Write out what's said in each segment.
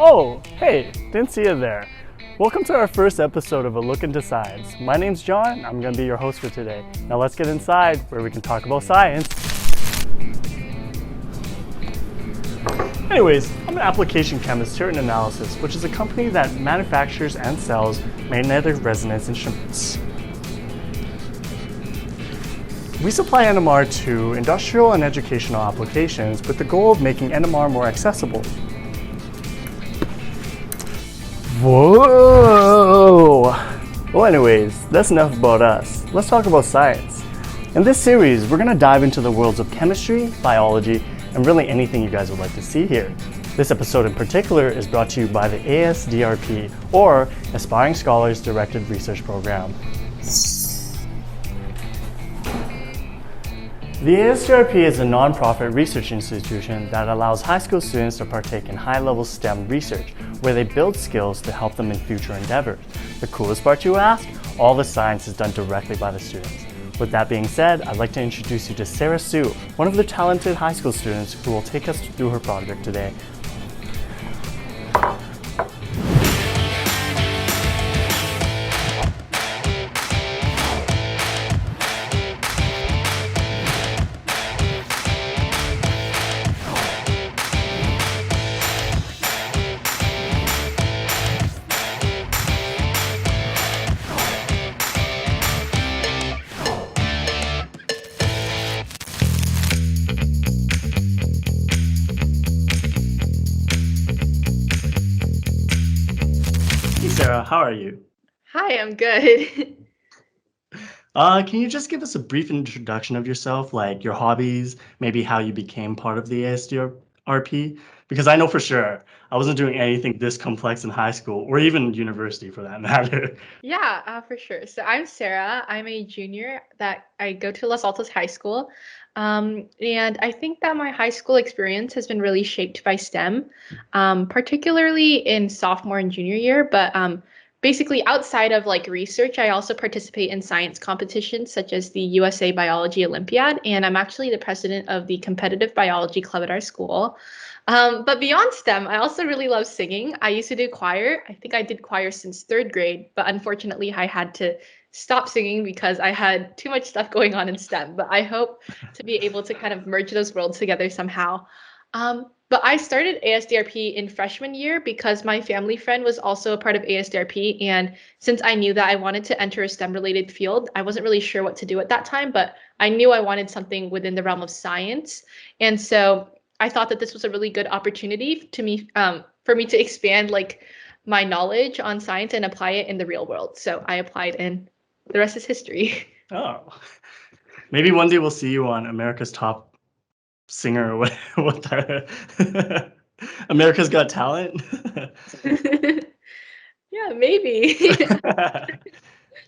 Oh, hey, didn't see you there. Welcome to our first episode of A Look into Science. My name's John, I'm going to be your host for today. Now let's get inside where we can talk about science. Anyways, I'm an application chemist here at Nanalysis, which is a company that manufactures and sells magnetic resonance instruments. We supply NMR to industrial and educational applications with the goal of making NMR more accessible. Whoa! Well, anyways, that's enough about us. Let's talk about science. In this series, we're going to dive into the worlds of chemistry, biology, and really anything you guys would like to see here. This episode in particular is brought to you by the ASDRP, or Aspiring Scholars Directed Research Program. The ASDRP is a non-profit research institution that allows high school students to partake in high-level STEM research, where they build skills to help them in future endeavors. The coolest part, you ask? All the science is done directly by the students. With that being said, I'd like to introduce you to Sarah Sue, one of the talented high school students who will take us through her project today. Hey Sarah, how are you? Hi, I'm good. Can you just give us a brief introduction of yourself, like your hobbies, maybe how you became part of the ASDRP? Because I know for sure I wasn't doing anything this complex in high school or even university for that matter. Yeah, for sure. So I'm Sarah. I'm a junior that I go to Los Altos High School. And I think that my high school experience has been really shaped by STEM, particularly in sophomore and junior year. But basically, outside of like research, I also participate in science competitions such as the USA Biology Olympiad. And I'm actually the president of the competitive biology club at our school. But beyond STEM, I also really love singing. I used to do choir. I think I did choir since third grade, but unfortunately, I had to stop singing because I had too much stuff going on in STEM. But I hope to be able to kind of merge those worlds together somehow. But I started ASDRP in freshman year because my family friend was also a part of ASDRP. And since I knew that I wanted to enter a STEM related field, I wasn't really sure what to do at that time, but I knew I wanted something within the realm of science. And so I thought that this was a really good opportunity to me for me to expand like my knowledge on science and apply it in the real world. So I applied, and the rest is history. Oh, maybe one day we'll see you on America's Top Singer or what that America's Got Talent. Yeah, maybe.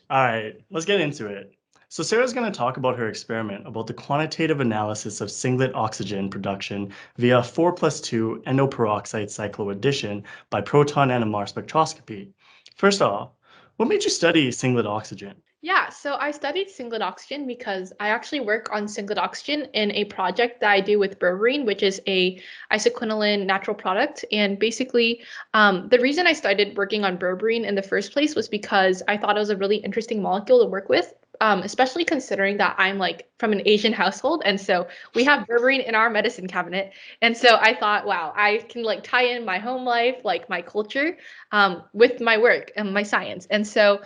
All right, let's get into it. So Sarah's going to talk about her experiment about the quantitative analysis of singlet oxygen production via 4+2 endoperoxide cycloaddition by proton NMR spectroscopy. First off, what made you study singlet oxygen? Yeah, so I studied singlet oxygen because I actually work on singlet oxygen in a project that I do with berberine, which is a isoquinoline natural product. And basically, the reason I started working on berberine in the first place was because I thought it was a really interesting molecule to work with, especially considering that I'm like from an Asian household. And so we have berberine in our medicine cabinet. And so I thought, wow, I can like tie in my home life, like my culture, with my work and my science. And so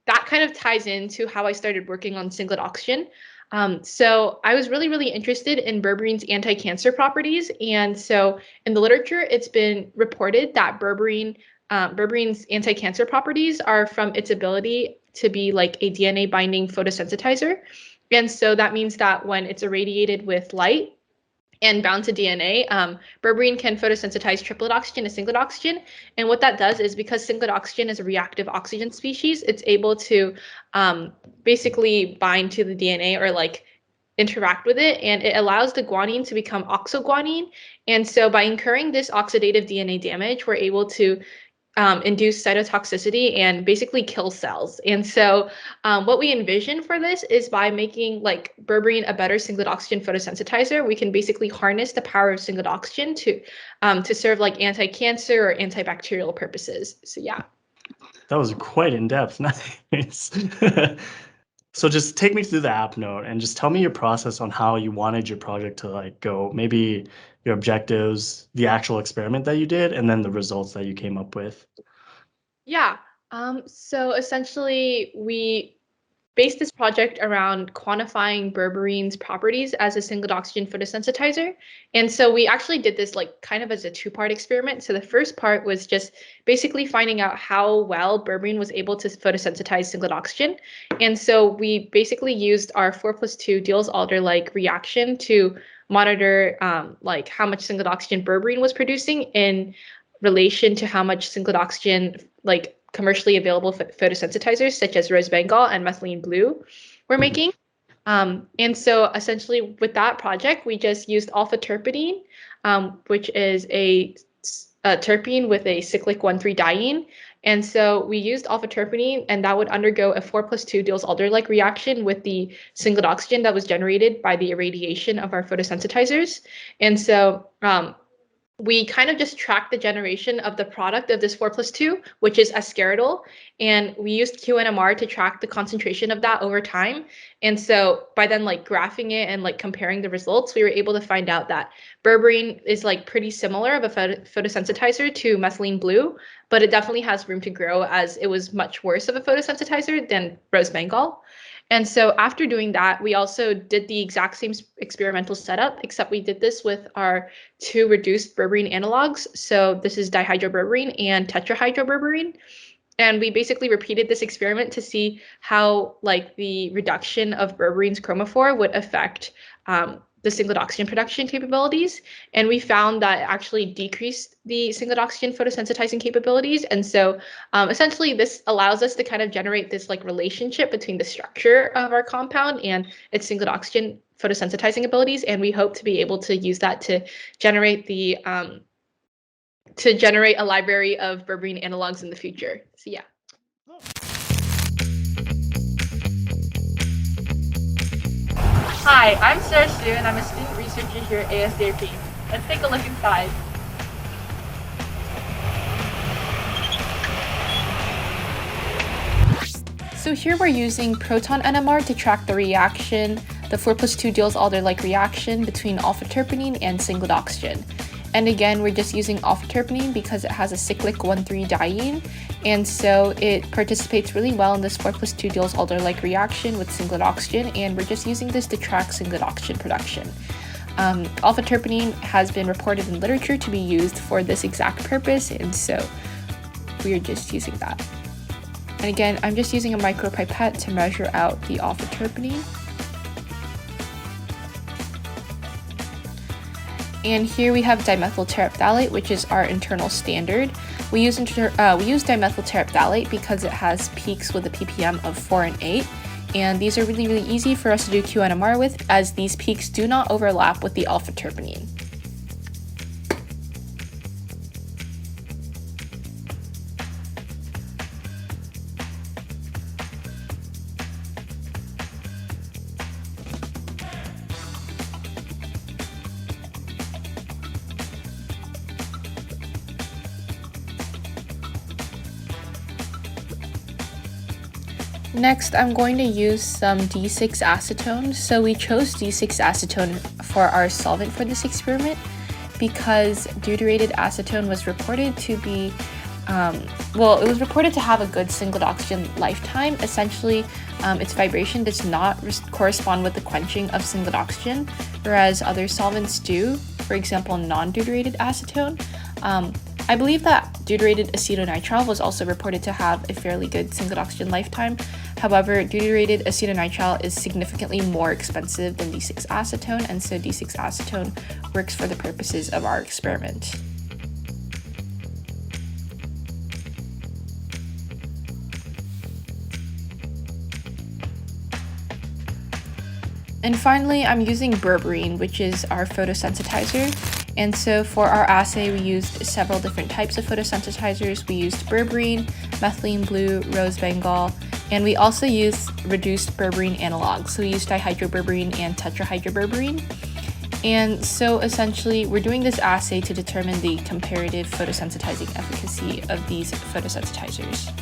that kind of ties into how I started working on singlet oxygen. So I was really, really interested in berberine's anti-cancer properties. And so in the literature, it's been reported that berberine's anti-cancer properties are from its ability to be like a DNA binding photosensitizer. And so that means that when it's irradiated with light, and bound to DNA, berberine can photosensitize triplet oxygen to singlet oxygen. And what that does is because singlet oxygen is a reactive oxygen species, it's able to basically bind to the DNA or like interact with it, and it allows the guanine to become oxoguanine. And so by incurring this oxidative DNA damage, we're able to induce cytotoxicity and basically kill cells. And so what we envision for this is by making like berberine a better singlet oxygen photosensitizer, we can basically harness the power of singlet oxygen to serve like anti-cancer or antibacterial purposes. So yeah. That was quite in-depth. Nice. So just take me through the app note and just tell me your process on how you wanted your project to like go, maybe your objectives, the actual experiment that you did, and then the results that you came up with. Yeah. So essentially, we based this project around quantifying berberine's properties as a singlet oxygen photosensitizer. And so we actually did this like kind of as a two-part experiment. So the first part was just basically finding out how well berberine was able to photosensitize singlet oxygen. And so we basically used our 4+2 Diels-Alder-like reaction to monitor like how much singlet oxygen berberine was producing in relation to how much singlet oxygen like commercially available photosensitizers such as rose bengal and methylene blue were making. And so essentially with that project, we just used alpha terpene, which is a terpene with a cyclic 1,3 diene. And so we used alpha terpene, and that would undergo a 4+2 Diels-Alder-like reaction with the singlet oxygen that was generated by the irradiation of our photosensitizers. And so we kind of just tracked the generation of the product of this 4+2, which is ascaridol, and we used QNMR to track the concentration of that over time. And so by then like graphing it and like comparing the results, we were able to find out that berberine is like pretty similar of a photosensitizer to methylene blue, but it definitely has room to grow as it was much worse of a photosensitizer than rose bengal. And so after doing that, we also did the exact same experimental setup, except we did this with our two reduced berberine analogs. So this is dihydroberberine and tetrahydroberberine. And we basically repeated this experiment to see how like the reduction of berberine's chromophore would affect the singlet oxygen production capabilities. And we found that it actually decreased the singlet oxygen photosensitizing capabilities. And so essentially this allows us to kind of generate this like relationship between the structure of our compound and its singlet oxygen photosensitizing abilities. And we hope to be able to use that to generate the to generate a library of berberine analogs in the future. So yeah. Hi, I'm Sarah Sue, and I'm a student researcher here at ASDRP. Let's take a look inside. So here we're using proton NMR to track the reaction, the 4+2 Diels-Alder-like reaction between alpha terpene and singlet oxygen. And again, we're just using alpha terpene because it has a cyclic 1,3 diene, and so it participates really well in this 4+2 Diels-Alder-like reaction with singlet oxygen, and we're just using this to track singlet oxygen production. Alpha terpene has been reported in literature to be used for this exact purpose, and so we are just using that. And again, I'm just using a micropipette to measure out the alpha terpene. And here we have dimethyl terephthalate, which is our internal standard. We use dimethyl terephthalate because it has peaks with a ppm of 4 and 8. And these are really, really easy for us to do QNMR with, as these peaks do not overlap with the alpha terpene. Next, I'm going to use some D6 acetone. So we chose D6 acetone for our solvent for this experiment because deuterated acetone was reported to be, it was reported to have a good singlet oxygen lifetime. Essentially, its vibration does not correspond with the quenching of singlet oxygen, whereas other solvents do, for example, non-deuterated acetone. I believe that deuterated acetonitrile was also reported to have a fairly good singlet oxygen lifetime. However, deuterated acetonitrile is significantly more expensive than D6 acetone, and so D6 acetone works for the purposes of our experiment. And finally, I'm using berberine, which is our photosensitizer. And so for our assay, we used several different types of photosensitizers. We used berberine, methylene blue, rose bengal, and we also used reduced berberine analogs. So we used dihydroberberine and tetrahydroberberine. And so essentially, we're doing this assay to determine the comparative photosensitizing efficacy of these photosensitizers.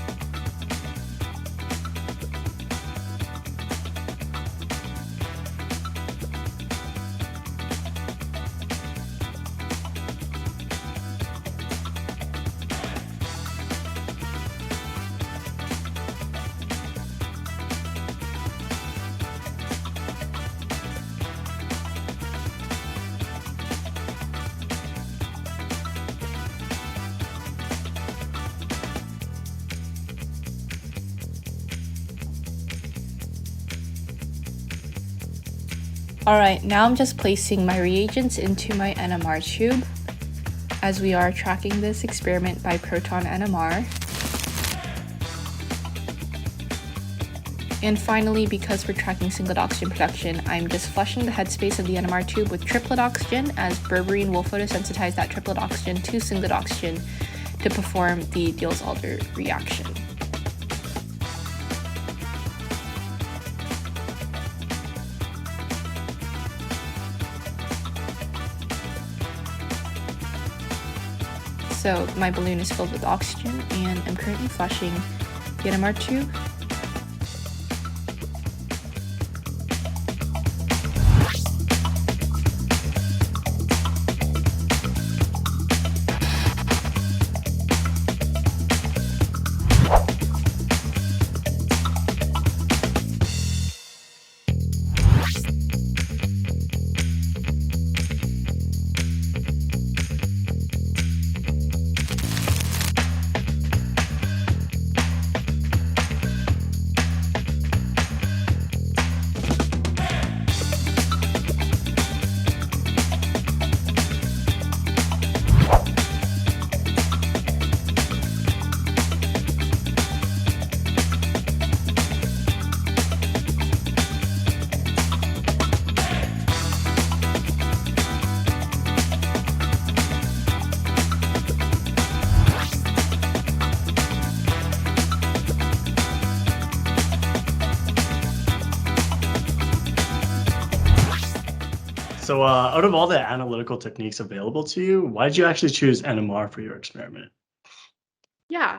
Alright, now I'm just placing my reagents into my NMR tube as we are tracking this experiment by proton NMR. And finally, because we're tracking singlet oxygen production, I'm just flushing the headspace of the NMR tube with triplet oxygen, as berberine will photosensitize that triplet oxygen to singlet oxygen to perform the Diels-Alder reaction. So my balloon is filled with oxygen, and I'm currently flushing the NMR tube. So out of all the analytical techniques available to you, why did you actually choose NMR for your experiment? Yeah,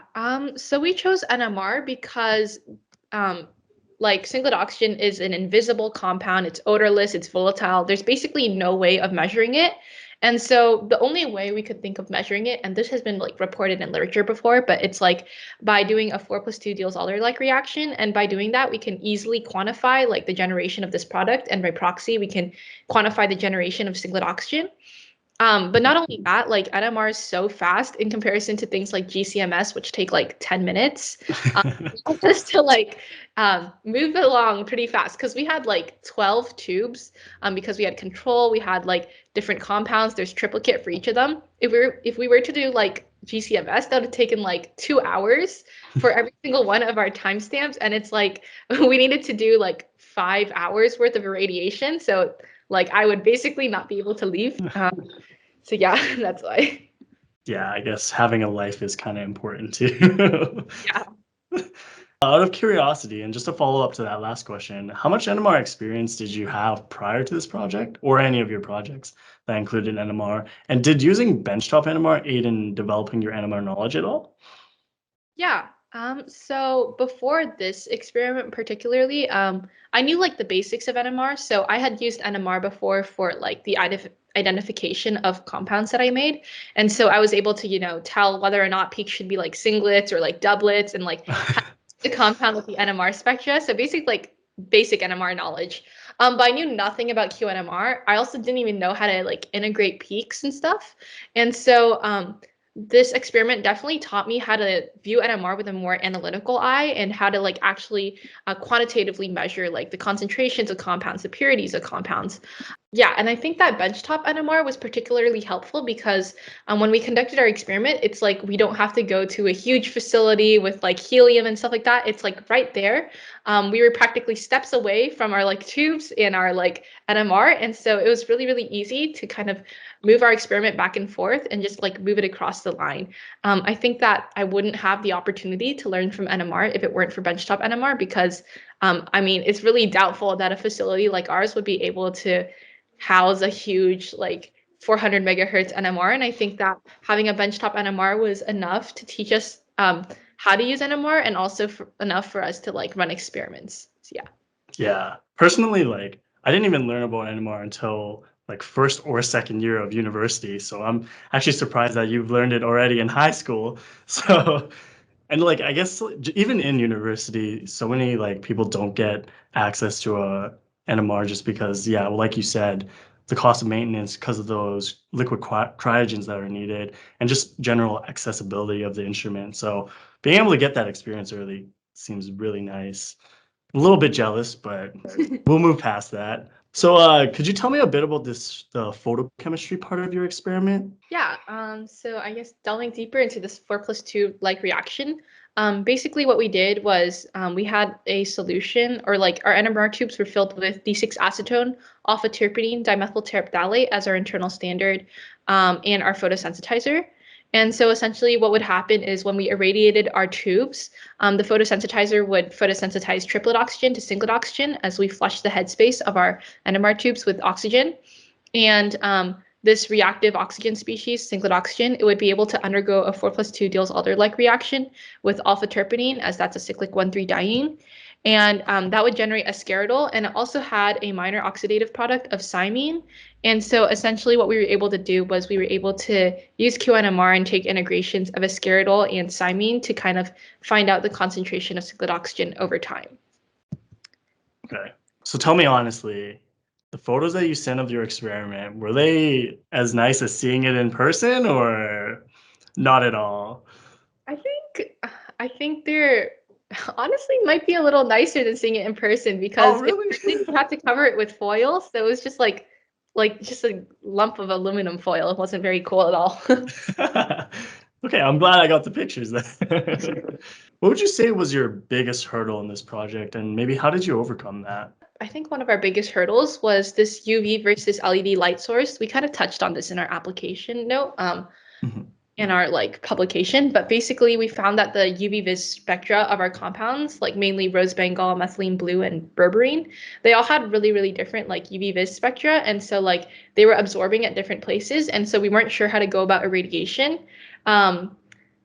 so we chose NMR because like singlet oxygen is an invisible compound. It's odorless, it's volatile. There's basically no way of measuring it. And so the only way we could think of measuring it, and this has been like reported in literature before, but it's like by doing a 4+2 Diels-Alder like reaction. And by doing that, we can easily quantify like the generation of this product. And by proxy, we can quantify the generation of singlet oxygen. But not only that, like NMR is so fast in comparison to things like GCMS, which take like 10 minutes. Just to like move it along pretty fast, because we had like 12 tubes, because we had control, we had like different compounds. There's triplicate for each of them. If we were to do like GCMS, that would have taken like 2 hours for every single one of our timestamps, and it's like we needed to do like 5 hours worth of irradiation. So like I would basically not be able to leave. So yeah, that's why. Yeah, I guess having a life is kind of important too. Yeah. Out of curiosity, and just to follow up to that last question, how much NMR experience did you have prior to this project or any of your projects that included NMR? And did using benchtop NMR aid in developing your NMR knowledge at all? Yeah. So before this experiment particularly, I knew like the basics of NMR. So I had used NMR before for like the identification of compounds that I made. And so I was able to, tell whether or not peaks should be like singlets or like doublets, and like the compound with the NMR spectra. So basically like basic NMR knowledge. But I knew nothing about QNMR. I also didn't even know how to like integrate peaks and stuff. And so this experiment definitely taught me how to view NMR with a more analytical eye, and how to like actually quantitatively measure like the concentrations of compounds, the purities of compounds. Yeah, and I think that benchtop NMR was particularly helpful because when we conducted our experiment, it's like we don't have to go to a huge facility with like helium and stuff like that. It's like right there. We were practically steps away from our like tubes and our like NMR, and so it was really, really easy to kind of move our experiment back and forth and just like move it across the line. I think that I wouldn't have the opportunity to learn from NMR if it weren't for benchtop NMR because I mean, it's really doubtful that a facility like ours would be able to house a huge like 400 megahertz NMR. And I think that having a benchtop NMR was enough to teach us how to use NMR and also enough for us to like run experiments. So yeah. Yeah. Personally, like I didn't even learn about NMR until like first or second year of university. So I'm actually surprised that you've learned it already in high school. So, and like I guess even in university, so many like people don't get access to a NMR just because, yeah, well, like you said, the cost of maintenance because of those liquid cryogens that are needed and just general accessibility of the instrument. So being able to get that experience early seems really nice. A little bit jealous, but we'll move past that. So, could you tell me a bit about the photochemistry part of your experiment? Yeah, so I guess delving deeper into this 4+2 like reaction, basically what we did was we had a solution or like our NMR tubes were filled with D6-acetone, alpha-terpinene, dimethyl terephthalate as our internal standard and our photosensitizer. And so essentially what would happen is when we irradiated our tubes, the photosensitizer would photosensitize triplet oxygen to singlet oxygen as we flush the headspace of our NMR tubes with oxygen. And this reactive oxygen species, singlet oxygen, it would be able to undergo a 4+2 Diels-Alder-like reaction with alpha-terpinene, as that's a cyclic 1,3-diene. And that would generate a scaridole, and it also had a minor oxidative product of cymene. And so essentially what we were able to do was we were able to use QNMR and take integrations of a scaridole and cymene to kind of find out the concentration of singlet oxygen over time. Okay. So tell me honestly, the photos that you sent of your experiment, were they as nice as seeing it in person or not at all? I think I think they're honestly might be a little nicer than seeing it in person Oh, because really? we had to cover it with foil, so it was just like just a lump of aluminum foil. It wasn't very cool at all. Okay, I'm glad I got the pictures then. What would you say was your biggest hurdle in this project, and maybe how did you overcome that? I think one of our biggest hurdles was this UV versus LED light source. We kind of touched on this in our application note. Mhm. In our like publication, but basically we found that the UV vis spectra of our compounds, like mainly rose bengal, methylene blue, and berberine, they all had really, really different like UV vis spectra, and so like they were absorbing at different places, and so we weren't sure how to go about irradiation.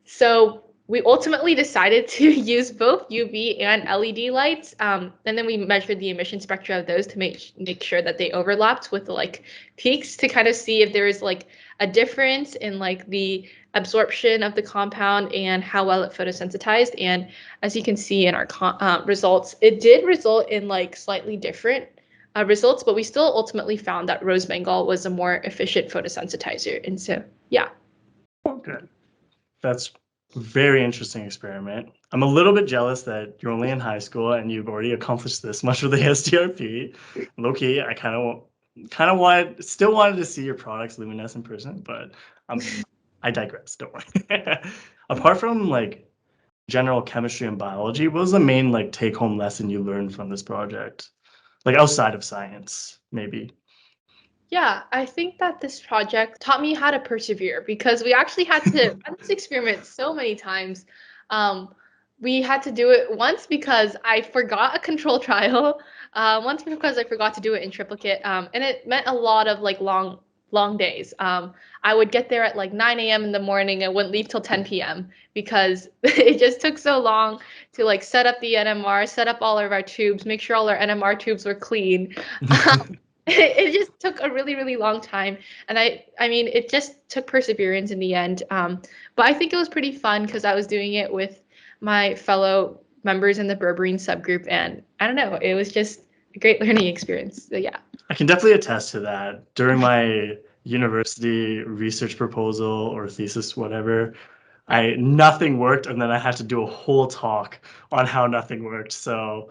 So we ultimately decided to use both UV and LED lights, and then we measured the emission spectra of those to make sure that they overlapped with the like peaks to kind of see if there is like a difference in like the absorption of the compound and how well it photosensitized. And as you can see in our results, it did result in like slightly different results, but we still ultimately found that rose bengal was a more efficient photosensitizer. And so, yeah. Okay. That's a very interesting experiment. I'm a little bit jealous that you're only in high school and you've already accomplished this much with the ASDRP. Low-key, I still wanted to see your products luminesce in person, but I digress. Don't worry. Apart from like general chemistry and biology, what was the main like take-home lesson you learned from this project? Like outside of science, maybe. Yeah, I think that this project taught me how to persevere because we actually had to run this experiment so many times. Um, we had to do it once because I forgot a control trial, once because I forgot to do it in triplicate, and it meant a lot of like long days. I would get there at like 9 a.m. in the morning and wouldn't leave till 10 p.m. because it just took so long to like set up the NMR, set up all of our tubes, make sure all our NMR tubes were clean. It just took a really, really long time. And I mean, it just took perseverance in the end. But I think it was pretty fun because I was doing it with my fellow members in the berberine subgroup. And I don't know, it was just a great learning experience. So yeah. I can definitely attest to that. During my university research proposal or thesis, whatever, nothing worked, and then I had to do a whole talk on how nothing worked. So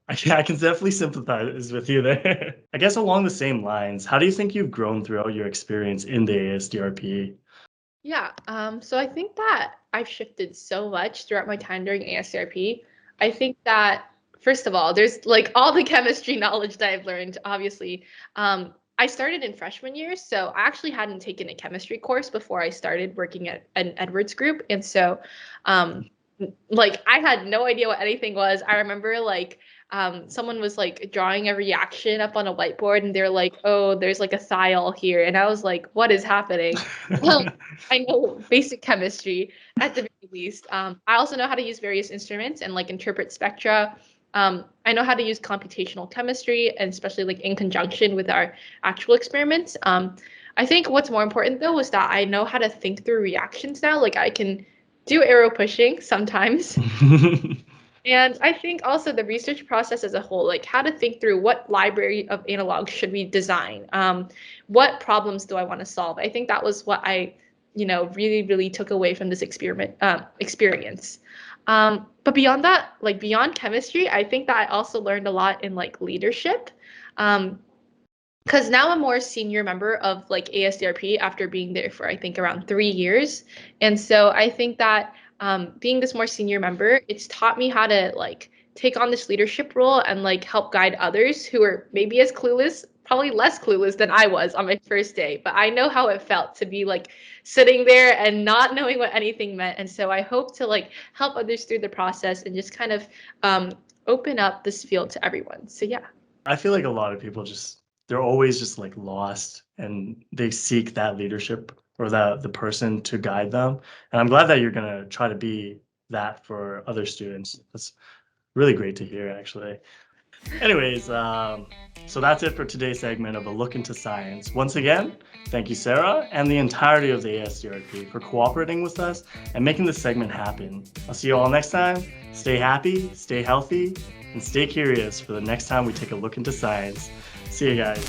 I can definitely sympathize with you there. I guess along the same lines, how do you think you've grown throughout your experience in the ASDRP? Yeah, so I think that I've shifted so much throughout my time during ASDRP. I think that, first of all, there's like all the chemistry knowledge that I've learned, obviously. I started in freshman year, so I actually hadn't taken a chemistry course before I started working at an Edwards group. And so, um, like, I had no idea what anything was. I remember, like, someone was like drawing a reaction up on a whiteboard, and they're like, "Oh, there's like a thiol here," and I was like, "What is happening?" I know basic chemistry at the very least. I also know how to use various instruments and like interpret spectra. I know how to use computational chemistry, and especially like in conjunction with our actual experiments. I think what's more important though is that I know how to think through reactions now. Like I can do arrow pushing sometimes. And I think also the research process as a whole, like how to think through what library of analogs should we design? What problems do I want to solve? I think that was what I, really, really took away from this experience. But beyond that, like beyond chemistry, I think that I also learned a lot in like leadership. Because now I'm more senior member of like ASDRP after being there for I think around 3 years. And so I think that being this more senior member, it's taught me how to like take on this leadership role and like help guide others who are maybe as clueless, probably less clueless than I was on my first day. But I know how it felt to be like sitting there and not knowing what anything meant. And so I hope to like help others through the process and just kind of open up this field to everyone. So yeah. I feel like a lot of people they're always just like lost and they seek that leadership or the person to guide them. And I'm glad that you're gonna try to be that for other students. That's really great to hear, actually. Anyways, so that's it for today's segment of A Look into Science. Once again, thank you, Sarah, and the entirety of the ASDRP for cooperating with us and making this segment happen. I'll see you all next time. Stay happy, stay healthy, and stay curious for the next time we take a look into science. See you guys.